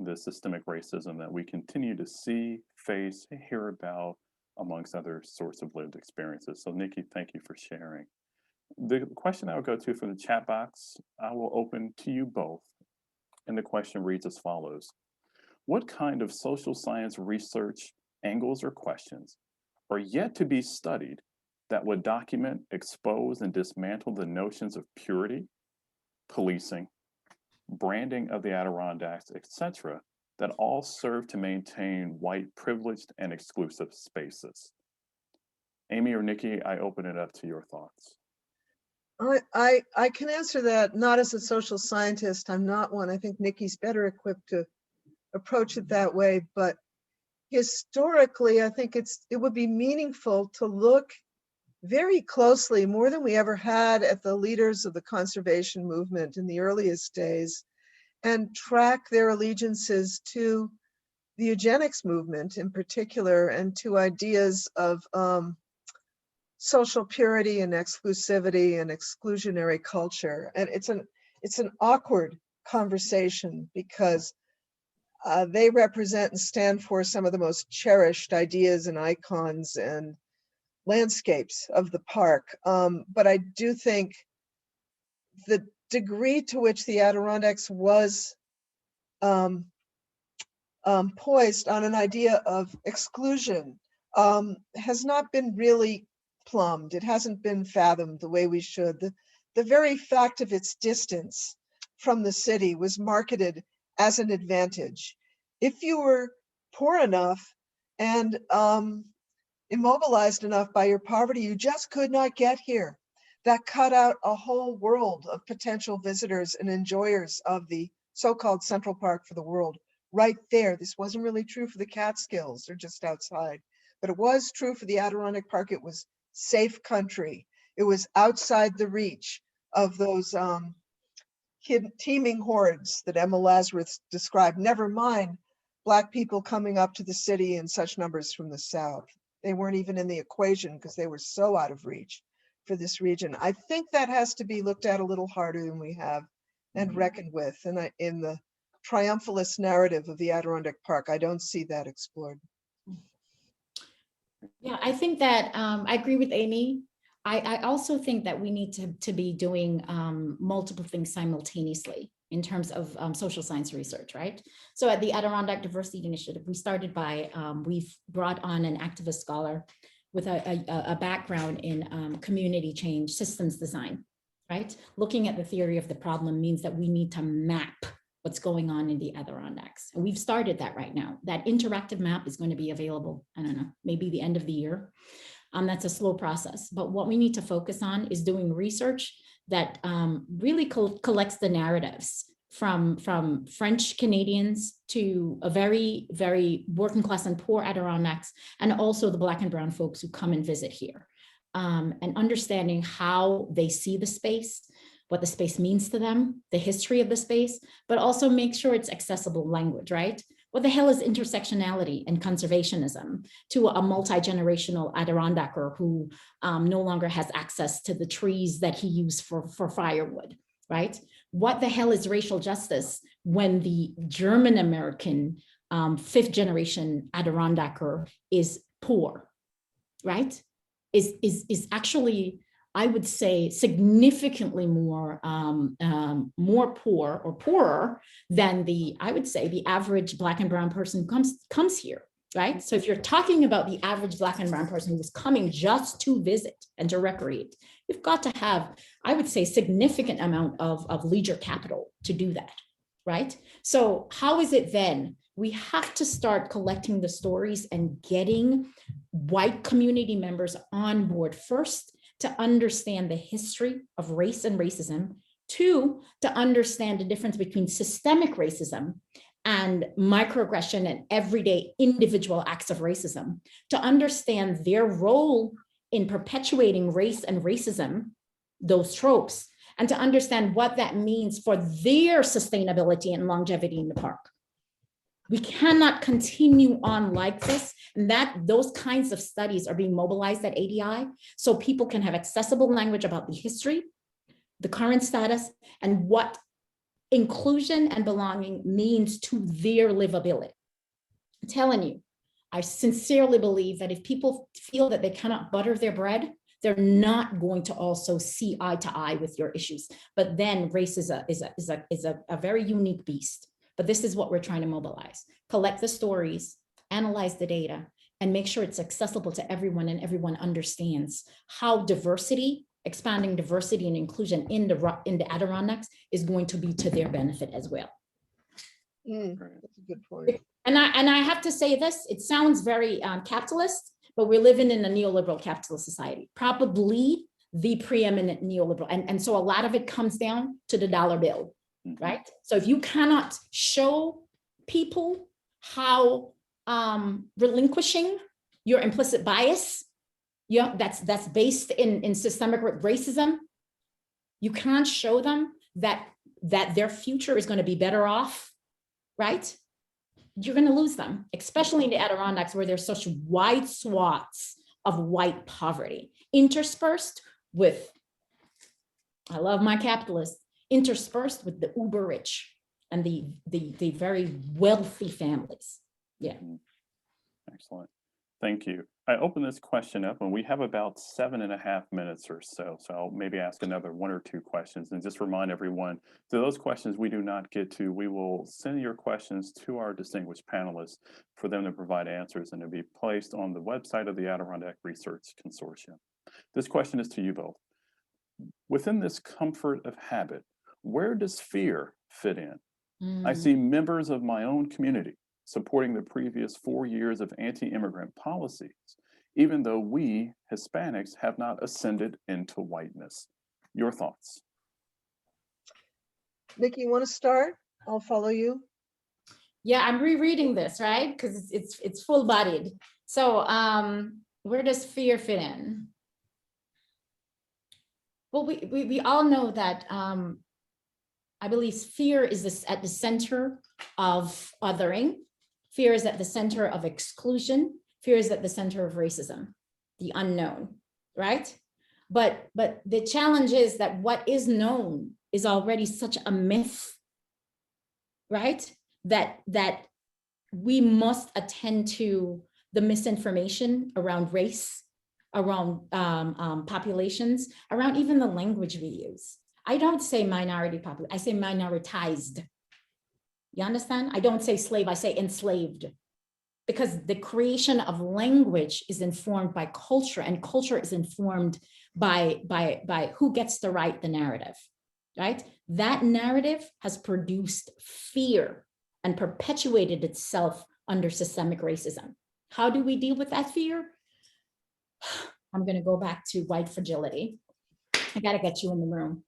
the systemic racism that we continue to see, face, hear about, amongst other sorts of lived experiences. So Nikki, thank you for sharing. The question I will go to from the chat box, I will open to you both. And the question reads as follows. What kind of social science research angles or questions are yet to be studied that would document, expose, and dismantle the notions of purity, policing, branding of the Adirondacks, etc., that all serve to maintain white privileged and exclusive spaces? Amy or Nikki, I open it up to your thoughts. I can answer that not as a social scientist. I'm not one. I think Nikki's better equipped to approach it that way. But historically, I think it would be meaningful to look very closely, more than we ever had, at the leaders of the conservation movement in the earliest days, and track their allegiances to the eugenics movement in particular, and to ideas of social purity and exclusivity and exclusionary culture. And it's an awkward conversation because they represent and stand for some of the most cherished ideas and icons and landscapes of the park. But I do think the degree to which the Adirondacks was poised on an idea of exclusion has not been really plumbed. It hasn't been fathomed the way we should. The very fact of its distance from the city was marketed as an advantage. If you were poor enough and immobilized enough by your poverty, you just could not get here. That cut out a whole world of potential visitors and enjoyers of the so-called Central Park for the world right there. This wasn't really true for the Catskills or just outside, but it was true for the Adirondack Park. It was safe country. It was outside the reach of those teeming hordes that Emma Lazarus described, never mind Black people coming up to the city in such numbers from the South. They weren't even in the equation because they were so out of reach for this region. I think that has to be looked at a little harder than we have and reckoned with. And in the triumphalist narrative of the Adirondack Park, I don't see that explored. Yeah, I think that I agree with Amy. I also think that we need to be doing multiple things simultaneously. in terms of social science research, right? So at the Adirondack Diversity Initiative, we started by, we've brought on an activist scholar with a background in community change systems design, right? Looking at the theory of the problem means that we need to map what's going on in the Adirondacks. And we've started that right now. That interactive map is going to be available, I don't know, maybe the end of the year. That's a slow process, but what we need to focus on is doing research that really collects the narratives from French Canadians to a very, very working class and poor Adirondacks, and also the Black and brown folks who come and visit here, and understanding how they see the space, what the space means to them, the history of the space, but also make sure it's accessible language, right? What the hell is intersectionality and conservationism to a multi-generational Adirondacker who no longer has access to the trees that he used for firewood, right? What the hell is racial justice when the German-American fifth generation Adirondacker is poor, right? Is actually, I would say, significantly more poor or poorer than I would say, the average Black and brown person comes here, right? So if you're talking about the average Black and brown person who's coming just to visit and to recreate, you've got to have, I would say, significant amount of leisure capital to do that, right? So how is it then? We have to start collecting the stories and getting white community members on board first, to understand the history of race and racism. Two, to understand the difference between systemic racism and microaggression and everyday individual acts of racism. To understand their role in perpetuating race and racism, those tropes, and to understand what that means for their sustainability and longevity in the park. We cannot continue on like this, and those kinds of studies are being mobilized at ADI so people can have accessible language about the history, the current status, and what inclusion and belonging means to their livability. I'm telling you, I sincerely believe that if people feel that they cannot butter their bread, they're not going to also see eye to eye with your issues. But then race is a very unique beast. But this is what we're trying to mobilize. Collect the stories, analyze the data, and make sure it's accessible to everyone and everyone understands how diversity, expanding diversity and inclusion in the Adirondacks is going to be to their benefit as well. That's a good point. And I have to say this, it sounds very capitalist, but we're living in a neoliberal capitalist society, probably the preeminent neoliberal. And so a lot of it comes down to the dollar bill. Right? So if you cannot show people how relinquishing your implicit bias, that's based in systemic racism, you can't show them that their future is going to be better off, right? You're going to lose them, especially in the Adirondacks where there's such wide swaths of white poverty interspersed with, I love my capitalists, interspersed with the uber rich and the very wealthy families. Yeah. Excellent. Thank you. I open this question up and we have about 7.5 minutes or so. So I'll maybe ask another 1 or 2 questions and just remind everyone that those questions we do not get to, we will send your questions to our distinguished panelists for them to provide answers and to be placed on the website of the Adirondack Research Consortium. This question is to you both. Within this comfort of habit, where does fear fit in? I see members of my own community supporting the previous 4 years of anti-immigrant policies, even though we Hispanics have not ascended into whiteness. Your thoughts? Nikki, you want to start? I'll follow you. Yeah, I'm rereading this, right? Because it's full-bodied. So where does fear fit in? Well, we all know that I believe fear is at the center of othering. Fear is at the center of exclusion. Fear is at the center of racism, the unknown, right? But the challenge is that what is known is already such a myth, right? That we must attend to the misinformation around race, around populations, around even the language we use. I don't say minority population, I say minoritized. You understand? I don't say slave, I say enslaved. Because the creation of language is informed by culture, and culture is informed by who gets to write the narrative, right? That narrative has produced fear and perpetuated itself under systemic racism. How do we deal with that fear? I'm going to go back to white fragility. I got to get you in the room.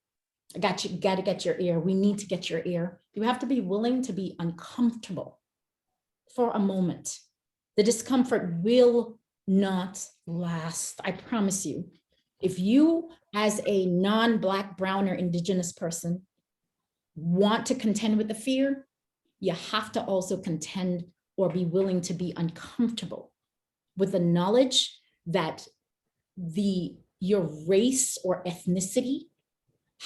I got you, got to get your ear. We need to get your ear. You have to be willing to be uncomfortable for a moment. The discomfort will not last. I promise you. If you, as a non-Black, brown, or indigenous person, want to contend with the fear, you have to also contend or be willing to be uncomfortable with the knowledge that your race or ethnicity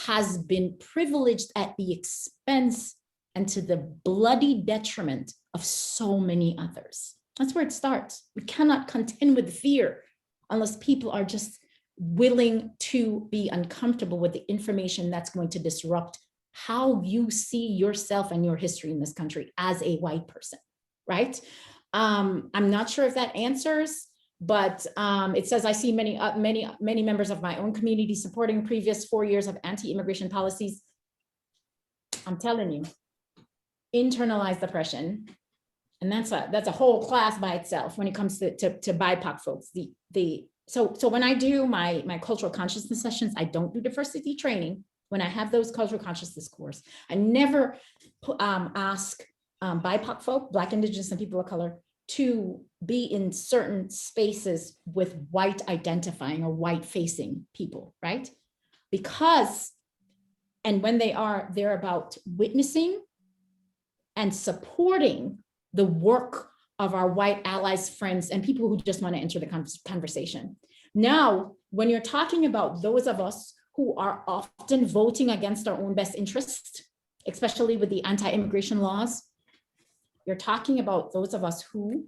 has been privileged at the expense and to the bloody detriment of so many others. That's where it starts. We cannot contend with fear unless people are just willing to be uncomfortable with the information that's going to disrupt how you see yourself and your history in this country as a white person, right? I'm not sure if that answers, but it says, I see many members of my own community supporting previous 4 years of anti-immigration policies. I'm telling you, internalized oppression. And that's a whole class by itself when it comes to BIPOC folks. So when I do my cultural consciousness sessions, I don't do diversity training. When I have those cultural consciousness course, I never ask BIPOC folk, Black, Indigenous, and people of color, to be in certain spaces with white identifying or white facing people, right? Because, and when they're about witnessing and supporting the work of our white allies, friends, and people who just want to enter the conversation. Now, when you're talking about those of us who are often voting against our own best interests, especially with the anti-immigration laws, you're talking about those of us who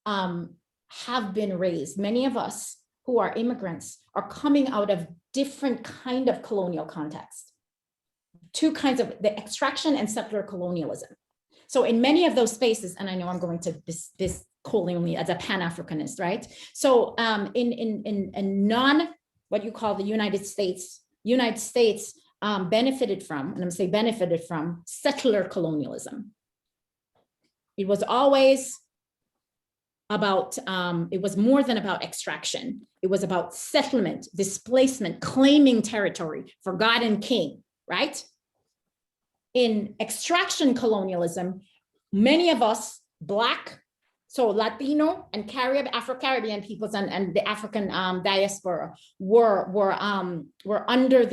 have been raised. Many of us who are immigrants are coming out of different kind of colonial context. Two kinds of the extraction and settler colonialism. So in many of those spaces, and I know I'm going to this colonially as a Pan-Africanist, right? So in non, what you call the United States benefited from, and I'm saying benefited from, settler colonialism. It was always about, it was more than about extraction. It was about settlement, displacement, claiming territory for God and King, right? In extraction colonialism, many of us, Black, so Latino and Afro-Caribbean peoples and the African diaspora were under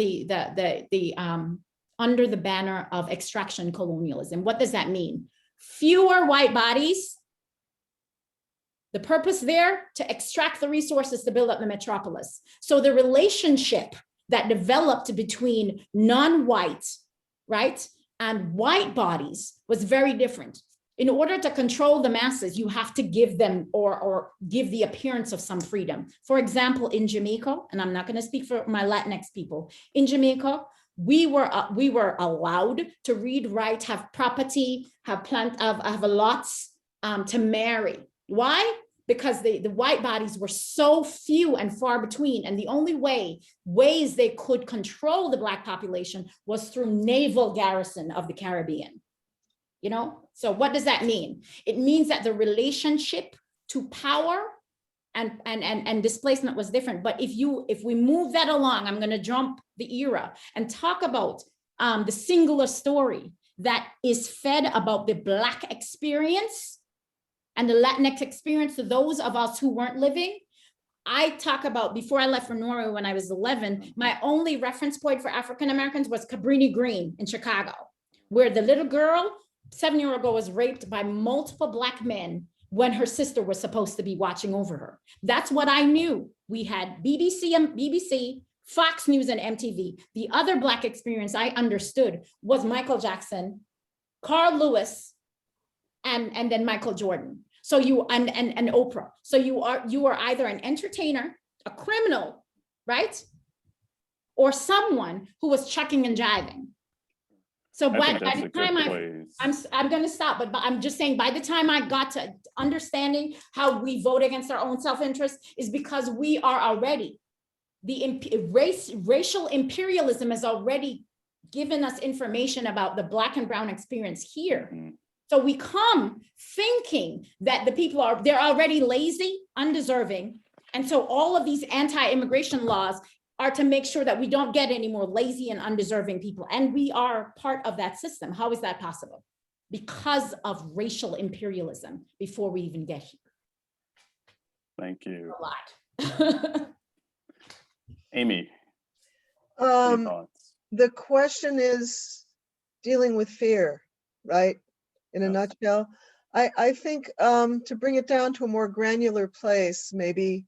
under the banner of extraction colonialism. What does that mean? Fewer white bodies. The purpose there, to extract the resources to build up the metropolis. So the relationship that developed between non-white, right, and white bodies was very different. In order to control the masses, you have to give them or give the appearance of some freedom. For example, in Jamaica, and I'm not going to speak for my Latinx people, in Jamaica, we were allowed to read, write, have property, have lots to marry. Why? Because the white bodies were so few and far between, and the only ways they could control the Black population was through naval garrison of the Caribbean. You know, so what does that mean? It means that the relationship to power and displacement was different. But if we move that along, I'm going to jump the era and talk about the singular story that is fed about the Black experience and the Latinx experience to those of us who weren't living. I talk about, before I left for Norway when I was 11, my only reference point for African Americans was Cabrini Green in Chicago, where the little girl, 7-year-old girl, was raped by multiple Black men when her sister was supposed to be watching over her. That's what I knew. We had BBC, Fox News, and MTV. The other Black experience I understood was Michael Jackson, Carl Lewis, and then Michael Jordan. So and Oprah. So you are either an entertainer, a criminal, right? or someone who was chucking and jiving. So I by think that's the a time good place. I'm going to stop, but I'm just saying, by the time I got to understanding how we vote against our own self-interest is because we are already, racial imperialism has already given us information about the Black and brown experience here. Mhm. So we come thinking that the people they're already lazy, undeserving. And so all of these anti-immigration laws are to make sure that we don't get any more lazy and undeserving people. And we are part of that system. How is that possible? Because of racial imperialism before we even get here. Thank you. A lot. Amy, your thoughts? The question is dealing with fear, right? In a Yes. nutshell. I think to bring it down to a more granular place, maybe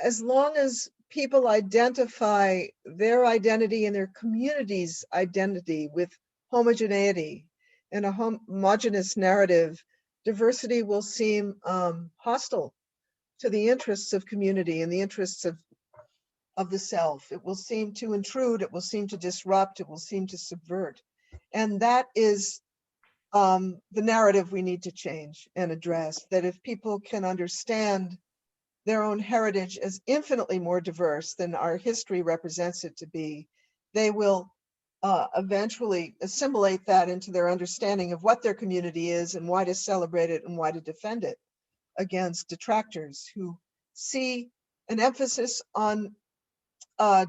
as long as people identify their identity and their community's identity with homogeneity and a homogeneous narrative, diversity will seem hostile to the interests of community and the interests of the self. It will seem to intrude, it will seem to disrupt, it will seem to subvert. And that is the narrative we need to change and address, that if people can understand their own heritage as infinitely more diverse than our history represents it to be, they will eventually assimilate that into their understanding of what their community is and why to celebrate it and why to defend it against detractors who see an emphasis on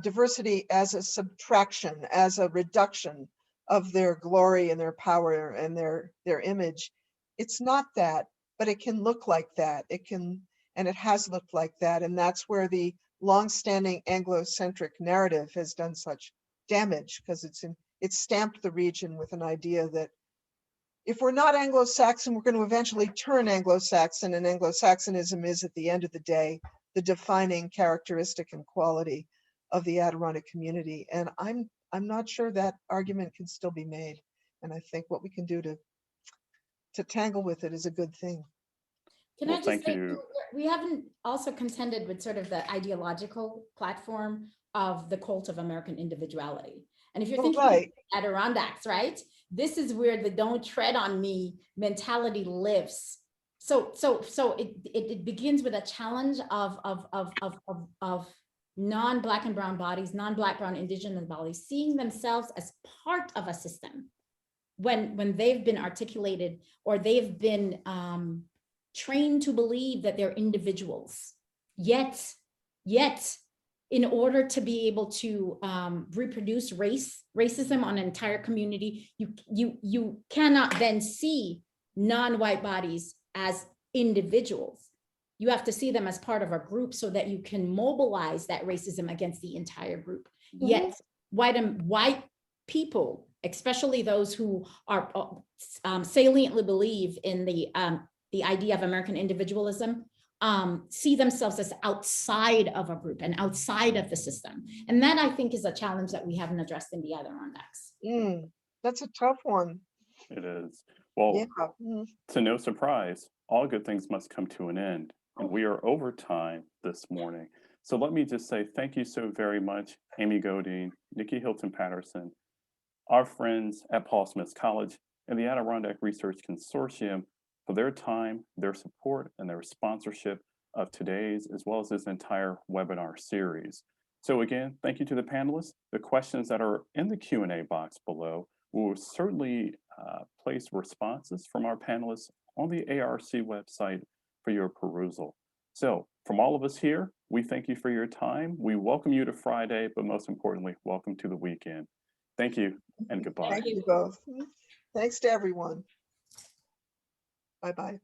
diversity as a subtraction, as a reduction of their glory and their power and their image. It's not that, but it can look like that. It can, and it has looked like that. And that's where the longstanding Anglo-centric narrative has done such damage, because it's stamped the region with an idea that if we're not Anglo-Saxon, we're going to eventually turn Anglo-Saxon, and Anglo-Saxonism is, at the end of the day, the defining characteristic and quality of the Adirondack community. And I'm not sure that argument can still be made. And I think what we can do to tangle with it is a good thing. Can Well, I just thank say, you. we haven't also contended with sort of the ideological platform of the cult of American individuality. And if you're thinking Right. of Adirondacks, right? This is where the "don't tread on me" mentality lives. So it begins with a challenge of non-Black and brown bodies, non-Black, brown, indigenous bodies, seeing themselves as part of a system when they've been articulated or they've been trained to believe that they're individuals. Yet, in order to be able to reproduce racism on an entire community, you cannot then see non-white bodies as individuals. You have to see them as part of a group so that you can mobilize that racism against the entire group. Mm-hmm. Yet, white people, especially those who are saliently believe in the idea of American individualism, see themselves as outside of a group and outside of the system. And that, I think, is a challenge that we haven't addressed in the Adirondacks. That's a tough one. It is. Well, Yeah. to no surprise, all good things must come to an end. And we are over time this morning. So let me just say thank you so very much, Amy Godine, Nikki Hilton Patterson, our friends at Paul Smith College, and the Adirondack Research Consortium for their time, their support, and their sponsorship of today's, as well as this entire webinar series. So again, thank you to the panelists. The questions that are in the Q&A box below, we will certainly place responses from our panelists on the ARC website for your perusal. So from all of us here, we thank you for your time. We welcome you to Friday, but most importantly, welcome to the weekend. Thank you and goodbye. Thank you both. Thanks to everyone. Bye-bye.